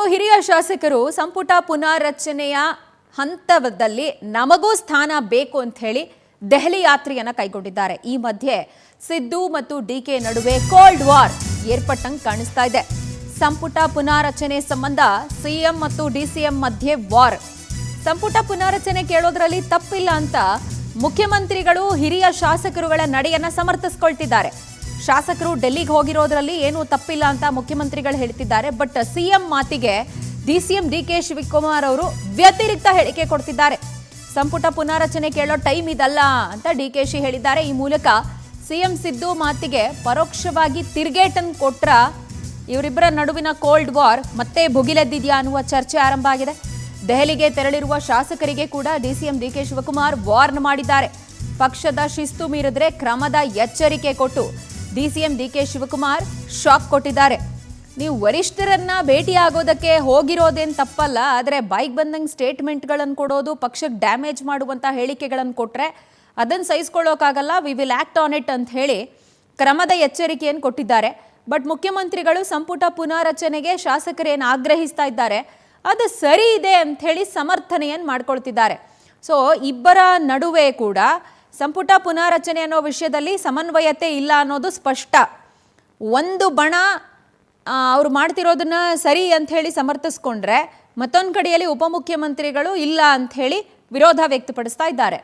ಇನ್ನು ಹಿರಿಯ ಶಾಸಕರು ಸಂಪುಟ ಪುನಾರಚನೆಯ ಹಂತದಲ್ಲಿ ನಮಗೂ ಸ್ಥಾನ ಬೇಕು ಅಂತ ಹೇಳಿ ದೆಹಲಿ ಯಾತ್ರೆಯನ್ನ ಕೈಗೊಂಡಿದ್ದಾರೆ. ಈ ಮಧ್ಯೆ ಸಿದ್ದು ಮತ್ತು ಡಿಕೆ ನಡುವೆ ಕೋಲ್ಡ್ ವಾರ್ ಏರ್ಪಟ್ಟಂಗೆ ಕಾಣಿಸ್ತಾ ಇದೆ. ಸಂಪುಟ ಪುನಾರಚನೆ ಸಂಬಂಧ ಸಿಎಂ ಮತ್ತು ಡಿಸಿಎಂ ಮಧ್ಯೆ ವಾರ್. ಸಂಪುಟ ಪುನಾರಚನೆ ಕೇಳೋದ್ರಲ್ಲಿ ತಪ್ಪಿಲ್ಲ ಅಂತ ಮುಖ್ಯಮಂತ್ರಿಗಳು ಹಿರಿಯ ಶಾಸಕರುಗಳ ನಡೆಯನ್ನ ಸಮರ್ಥಿಸಿಕೊಳ್ತಿದ್ದಾರೆ. ಶಾಸಕರು ಡೆಲ್ಲಿಗೆ ಹೋಗಿರೋದ್ರಲ್ಲಿ ಏನೂ ತಪ್ಪಿಲ್ಲ ಅಂತ ಮುಖ್ಯಮಂತ್ರಿಗಳು ಹೇಳ್ತಿದ್ದಾರೆ. ಬಟ್ ಸಿಎಂ ಮಾತಿಗೆ ಡಿಸಿಎಂ ಡಿಕೆ ಶಿವಕುಮಾರ್ ಅವರು ವ್ಯತಿರಿಕ್ತ ಹೇಳಿಕೆ ಕೊಡ್ತಿದ್ದಾರೆ. ಸಂಪುಟ ಪುನಾರಚನೆ ಕೇಳೋ ಟೈಮ್ ಇದಲ್ಲ ಅಂತ ಡಿಕೆಶಿ ಹೇಳಿದ್ದಾರೆ. ಈ ಮೂಲಕ ಸಿಎಂ ಸಿದ್ದು ಮಾತಿಗೆ ಪರೋಕ್ಷವಾಗಿ ತಿರುಗೇಟನ್ನು ಕೊಟ್ರ ಇವರಿಬ್ಬರ ನಡುವಿನ ಕೋಲ್ಡ್ ವಾರ್ ಮತ್ತೆ ಭುಗಿಲೆದ್ದಿದ್ಯಾ ಅನ್ನುವ ಚರ್ಚೆ ಆರಂಭ ಆಗಿದೆ. ದೆಹಲಿಗೆ ತೆರಳಿರುವ ಶಾಸಕರಿಗೆ ಕೂಡ ಡಿಸಿಎಂ ಡಿಕೆ ಶಿವಕುಮಾರ್ ವಾರ್ನ್ ಮಾಡಿದ್ದಾರೆ. ಪಕ್ಷದ ಶಿಸ್ತು ಮೀರಿದ್ರೆ ಕ್ರಮದ ಎಚ್ಚರಿಕೆ ಕೊಟ್ಟು ಡಿಸಿಎಂ ಡಿಕೆ ಶಿವಕುಮಾರ್ ಶಾಕ್ ಕೊಟ್ಟಿದ್ದಾರೆ. ನೀವು ವರಿಷ್ಠರನ್ನ ಭೇಟಿಯಾಗೋದಕ್ಕೆ ಹೋಗಿರೋದೇನು ತಪ್ಪಲ್ಲ, ಆದರೆ ಬೈಕ್ ಬಂದಂಗೆ ಸ್ಟೇಟ್ಮೆಂಟ್ಗಳನ್ನು ಕೊಡೋದು, ಪಕ್ಷಕ್ಕೆ ಡ್ಯಾಮೇಜ್ ಮಾಡುವಂಥ ಹೇಳಿಕೆಗಳನ್ನು ಕೊಟ್ಟರೆ ಅದನ್ನು ಸಹಿಸ್ಕೊಳ್ಳೋಕ್ಕಾಗಲ್ಲ, we will act on it ಅಂತ ಹೇಳಿ ಕ್ರಮದ ಎಚ್ಚರಿಕೆಯನ್ನು ಕೊಟ್ಟಿದ್ದಾರೆ. ಬಟ್ ಮುಖ್ಯಮಂತ್ರಿಗಳು ಸಂಪುಟ ಪುನಾರಚನೆಗೆ ಶಾಸಕರೇನು ಆಗ್ರಹಿಸ್ತಾ ಇದ್ದಾರೆ ಅದು ಸರಿ ಇದೆ ಅಂಥೇಳಿ ಸಮರ್ಥನೆಯನ್ನು ಮಾಡ್ಕೊಳ್ತಿದ್ದಾರೆ. ಸೊ ಇಬ್ಬರ ನಡುವೆ ಕೂಡ ಸಂಪುಟ ಪುನಾರಚನೆ ಅನ್ನೋ ವಿಷಯದಲ್ಲಿ ಸಮನ್ವಯತೆ ಇಲ್ಲ ಅನ್ನೋದು ಸ್ಪಷ್ಟ. ಒಂದು ಬಣ ಅವ್ರು ಮಾಡ್ತಿರೋದನ್ನ ಸರಿ ಅಂಥೇಳಿ ಸಮರ್ಥಿಸ್ಕೊಂಡ್ರೆ ಮತ್ತೊಂದು ಕಡೆಯಲ್ಲಿ ಉಪಮುಖ್ಯಮಂತ್ರಿಗಳು ಇಲ್ಲ ಅಂಥೇಳಿ ವಿರೋಧ ವ್ಯಕ್ತಪಡಿಸ್ತಾ ಇದ್ದಾರೆ.